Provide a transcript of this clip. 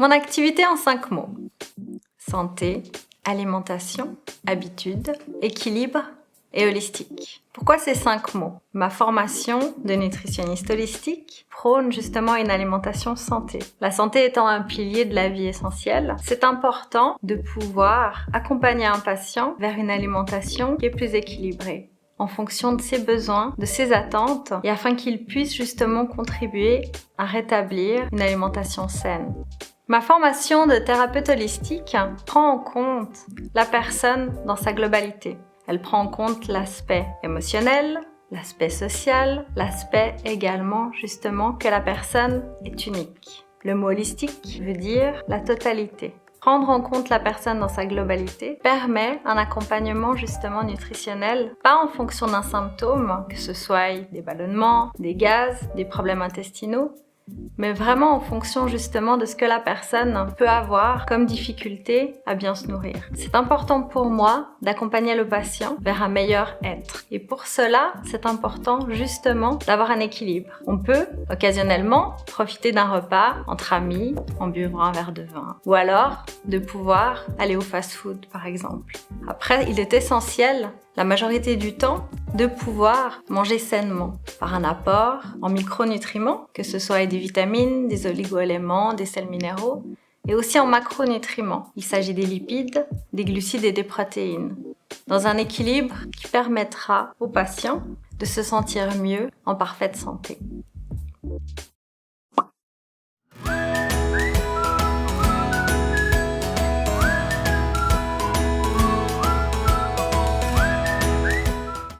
Mon activité en 5 mots. Santé, alimentation, habitude, équilibre et holistique. Pourquoi ces 5 mots? Ma formation de nutritionniste holistique prône justement une alimentation santé. La santé étant un pilier de la vie essentielle, c'est important de pouvoir accompagner un patient vers une alimentation qui est plus équilibrée, en fonction de ses besoins, de ses attentes, et afin qu'il puisse justement contribuer à rétablir une alimentation saine. Ma formation de thérapeute holistique prend en compte la personne dans sa globalité. Elle prend en compte l'aspect émotionnel, l'aspect social, l'aspect également justement que la personne est unique. Le mot holistique veut dire la totalité. Prendre en compte la personne dans sa globalité permet un accompagnement justement nutritionnel, pas en fonction d'un symptôme, que ce soit des ballonnements, des gaz, des problèmes intestinaux, mais vraiment en fonction justement de ce que la personne peut avoir comme difficulté à bien se nourrir. C'est important pour moi d'accompagner le patient vers un meilleur être. Et pour cela, c'est important justement d'avoir un équilibre. On peut occasionnellement profiter d'un repas entre amis en buvant un verre de vin. Ou alors de pouvoir aller au fast-food par exemple. Après, il est essentiel la majorité du temps, de pouvoir manger sainement par un apport en micronutriments, que ce soit des vitamines, des oligo-éléments, des sels minéraux, et aussi en macronutriments. Il s'agit des lipides, des glucides et des protéines, dans un équilibre qui permettra aux patients de se sentir mieux en parfaite santé.